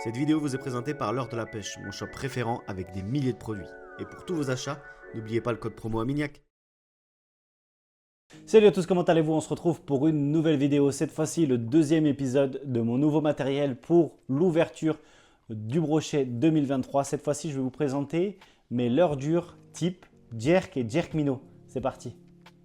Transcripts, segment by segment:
Cette vidéo vous est présentée par L'Heure de la Pêche, mon shop référent avec des milliers de produits. Et pour tous vos achats, n'oubliez pas le code promo Aminiac. Salut à tous, comment allez-vous? On se retrouve pour une nouvelle vidéo. Cette fois-ci, le deuxième épisode de mon nouveau matériel pour l'ouverture du brochet 2023. Cette fois-ci, je vais vous présenter mes leurres dures type jerk et jerk minnow. C'est parti.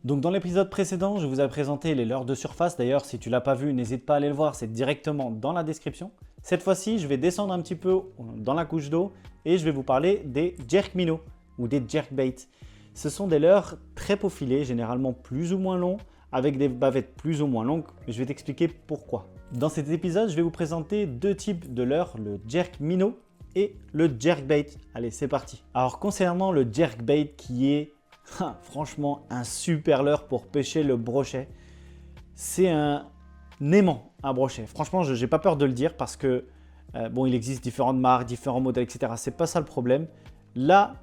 Donc dans l'épisode précédent, je vous ai présenté les leurres de surface. D'ailleurs, si tu ne l'as pas vu, n'hésite pas à aller le voir, c'est directement dans la description. Cette fois-ci, je vais descendre un petit peu dans la couche d'eau et je vais vous parler des jerk minnow ou des jerkbait. Ce sont des leurres très profilés, généralement plus ou moins longs, avec des bavettes plus ou moins longues, mais je vais t'expliquer pourquoi. Dans cet épisode, je vais vous présenter deux types de leurres, le jerk minnow et le jerkbait. Allez, c'est parti. Alors concernant le jerkbait qui est franchement un super leurre pour pêcher le brochet, c'est un aimant à brochet. Franchement, je n'ai pas peur de le dire parce que bon, il existe différentes marques, différents modèles, etc. C'est pas ça le problème. Là,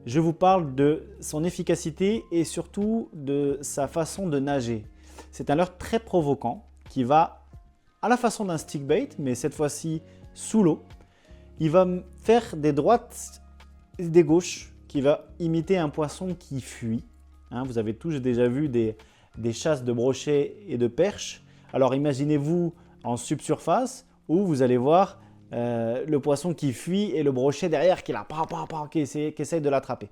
je vous parle de son efficacité et surtout de sa façon de nager. C'est un leurre très provoquant qui va à la façon d'un stickbait, mais cette fois-ci sous l'eau. Il va faire des droites et des gauches, qui va imiter un poisson qui fuit. Vous avez tous déjà vu des chasses de brochets et de perches. Alors imaginez-vous en subsurface où vous allez voir le poisson qui fuit et le brochet derrière qui essaye de l'attraper.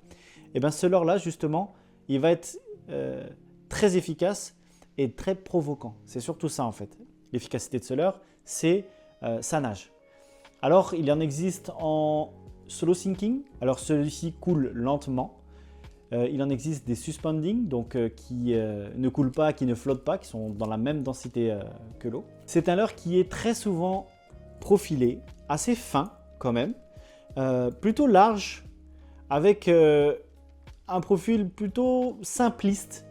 Et bien ce leurre là justement, il va être très efficace et très provoquant. C'est surtout ça en fait. L'efficacité de ce leurre, c'est sa nage. Alors il en existe en solo sinking. Alors celui-ci coule lentement. Il en existe des suspending, donc qui ne coulent pas, qui ne flottent pas, qui sont dans la même densité que l'eau. C'est un leurre qui est très souvent profilé, assez fin quand même, plutôt large, avec un profil plutôt simpliste,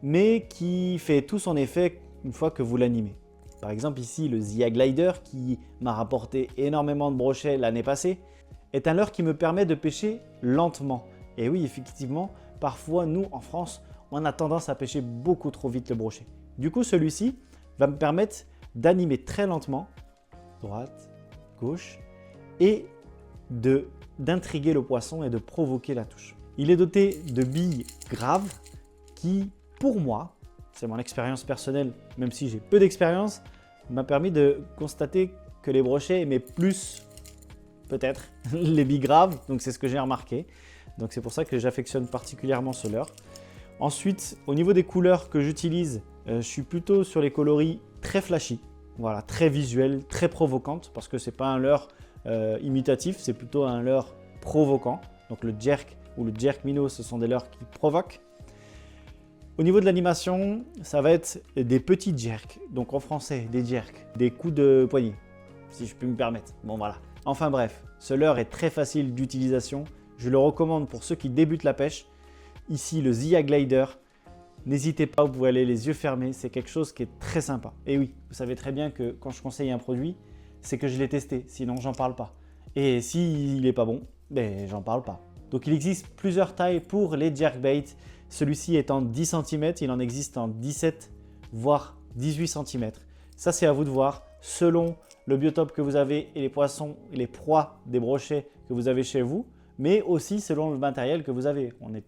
mais qui fait tout son effet une fois que vous l'animez. Par exemple ici le Zia Glider qui m'a rapporté énormément de brochets l'année passée, est un leurre qui me permet de pêcher lentement. Et oui, effectivement, parfois nous en France, on a tendance à pêcher beaucoup trop vite le brochet. Du coup, celui-ci va me permettre d'animer très lentement, droite, gauche, et d'intriguer le poisson et de provoquer la touche. Il est doté de billes graves qui, pour moi, c'est mon expérience personnelle, même si j'ai peu d'expérience, m'a permis de constater que les brochets aimaient plus peut-être les billes graves, donc c'est ce que j'ai remarqué. Donc c'est pour ça que j'affectionne particulièrement ce leurre. Ensuite, au niveau des couleurs que j'utilise, je suis plutôt sur les coloris très flashy, voilà, très visuelles, très provocantes, parce que c'est pas un leurre imitatif, c'est plutôt un leurre provoquant. Donc le jerk ou le jerk minnow, ce sont des leurres qui provoquent. Au niveau de l'animation, ça va être des petits jerks, donc en français, des jerks, des coups de poignet, si je puis me permettre. Bon voilà. Enfin bref, ce leurre est très facile d'utilisation. Je le recommande pour ceux qui débutent la pêche. Ici, le Zia Glider. N'hésitez pas, vous pouvez aller les yeux fermés. C'est quelque chose qui est très sympa. Et oui, vous savez très bien que quand je conseille un produit, c'est que je l'ai testé. Sinon, j'en parle pas. Et s'il n'est pas bon, ben, j'en parle pas. Donc, il existe plusieurs tailles pour les jerkbait. Celui-ci est en 10 cm. Il en existe en 17 voire 18 cm. Ça, c'est à vous de voir selon le biotope que vous avez et les poissons et les proies des brochets que vous avez chez vous, mais aussi selon le matériel que vous avez. On ne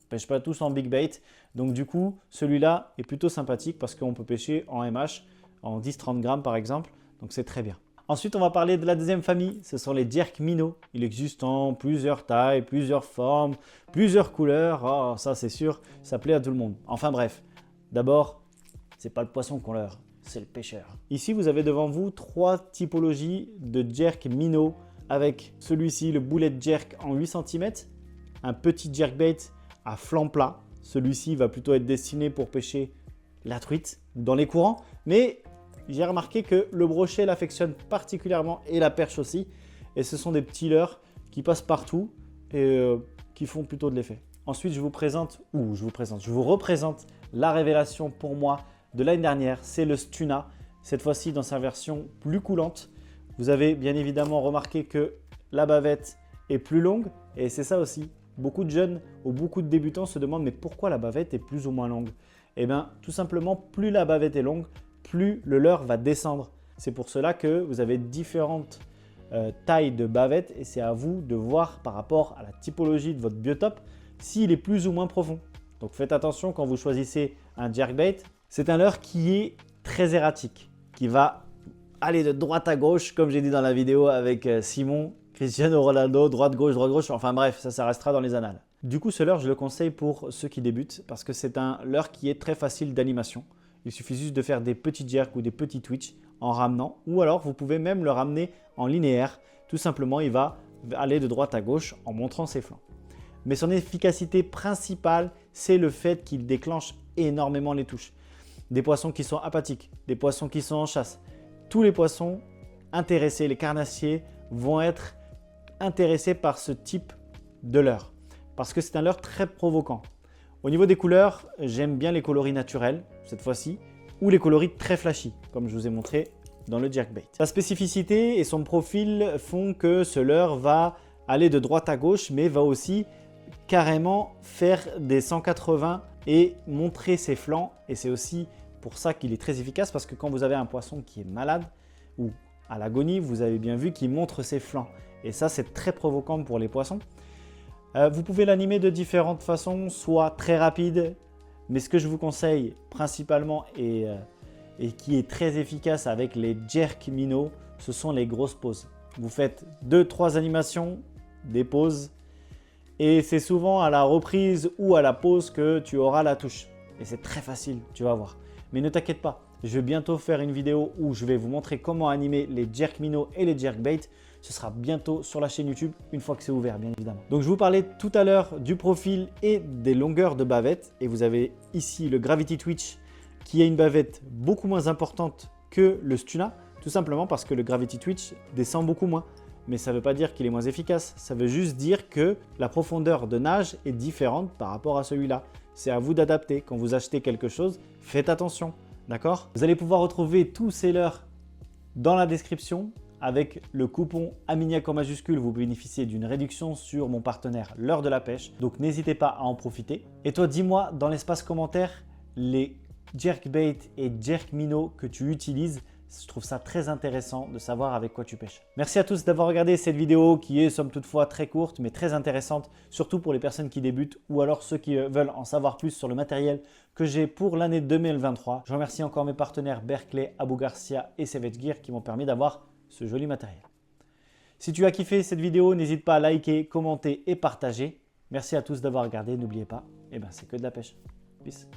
pêche pas tous en big bait, donc du coup, celui-là est plutôt sympathique parce qu'on peut pêcher en MH, en 10-30 grammes par exemple, donc c'est très bien. Ensuite, on va parler de la deuxième famille, ce sont les jerk minnow. Il existe en plusieurs tailles, plusieurs formes, plusieurs couleurs. Oh, ça c'est sûr, ça plaît à tout le monde. Enfin bref, d'abord, c'est pas le poisson qu'on leurre, c'est le pêcheur. Ici, vous avez devant vous trois typologies de jerk minnow avec celui-ci, le bullet jerk en 8 cm, un petit jerkbait à flanc plat. Celui-ci va plutôt être destiné pour pêcher la truite dans les courants, mais j'ai remarqué que le brochet l'affectionne particulièrement et la perche aussi. Et ce sont des petits leurres qui passent partout et qui font plutôt de l'effet. Ensuite, je vous représente la révélation pour moi de l'année dernière, c'est le Stuna, cette fois-ci dans sa version plus coulante. Vous avez bien évidemment remarqué que la bavette est plus longue et c'est ça aussi. Beaucoup de jeunes ou beaucoup de débutants se demandent mais pourquoi la bavette est plus ou moins longue? Eh bien tout simplement, plus la bavette est longue, plus le leurre va descendre. C'est pour cela que vous avez différentes taille de bavette et c'est à vous de voir par rapport à la typologie de votre biotope s'il est plus ou moins profond. Donc faites attention quand vous choisissez un jerkbait. C'est un leurre qui est très erratique, qui va aller de droite à gauche, comme j'ai dit dans la vidéo avec Simon, Cristiano Ronaldo, droite-gauche, enfin bref, ça restera dans les annales. Du coup, ce leurre, je le conseille pour ceux qui débutent parce que c'est un leurre qui est très facile d'animation. Il suffit juste de faire des petits jerks ou des petits twitch en ramenant, ou alors vous pouvez même le ramener en linéaire. Tout simplement, il va aller de droite à gauche en montrant ses flancs. Mais son efficacité principale, c'est le fait qu'il déclenche énormément les touches. Des poissons qui sont apathiques, des poissons qui sont en chasse. Tous les poissons intéressés, les carnassiers, vont être intéressés par ce type de leurre. Parce que c'est un leurre très provoquant. Au niveau des couleurs, j'aime bien les coloris naturels, cette fois-ci, ou les coloris très flashy, comme je vous ai montré dans le jerkbait. Sa spécificité et son profil font que ce leurre va aller de droite à gauche, mais va aussi carrément faire des 180 et montrer ses flancs. Et c'est aussi pour ça qu'il est très efficace, parce que quand vous avez un poisson qui est malade ou à l'agonie, vous avez bien vu qu'il montre ses flancs. Et ça, c'est très provoquant pour les poissons. Vous pouvez l'animer de différentes façons, soit très rapide, mais ce que je vous conseille principalement et qui est très efficace avec les jerk minnows, ce sont les grosses pauses. Vous faites 2-3 animations, des pauses, et c'est souvent à la reprise ou à la pause que tu auras la touche. Et c'est très facile, tu vas voir. Mais ne t'inquiète pas, je vais bientôt faire une vidéo où je vais vous montrer comment animer les jerk minnows et les jerkbait. Ce sera bientôt sur la chaîne YouTube, une fois que c'est ouvert, bien évidemment. Donc, je vous parlais tout à l'heure du profil et des longueurs de bavette. Et vous avez ici le Gravity Twitch qui a une bavette beaucoup moins importante que le Stuna, tout simplement parce que le Gravity Twitch descend beaucoup moins. Mais ça ne veut pas dire qu'il est moins efficace. Ça veut juste dire que la profondeur de nage est différente par rapport à celui-là. C'est à vous d'adapter. Quand vous achetez quelque chose, faites attention. D'accord? Vous allez pouvoir retrouver tous ces leurres dans la description. Avec le coupon Aminiac en majuscule, vous bénéficiez d'une réduction sur mon partenaire L'Heure de la Pêche. Donc n'hésitez pas à en profiter. Et toi, dis-moi dans l'espace commentaire les jerkbait et jerk minnows que tu utilises. Je trouve ça très intéressant de savoir avec quoi tu pêches. Merci à tous d'avoir regardé cette vidéo qui est somme toutefois très courte mais très intéressante, surtout pour les personnes qui débutent ou alors ceux qui veulent en savoir plus sur le matériel que j'ai pour l'année 2023. Je remercie encore mes partenaires Berkeley, Abu Garcia et Savage Gear qui m'ont permis d'avoir ce joli matériel. Si tu as kiffé cette vidéo, n'hésite pas à liker, commenter et partager. Merci à tous d'avoir regardé. N'oubliez pas, c'est que de la pêche. Peace.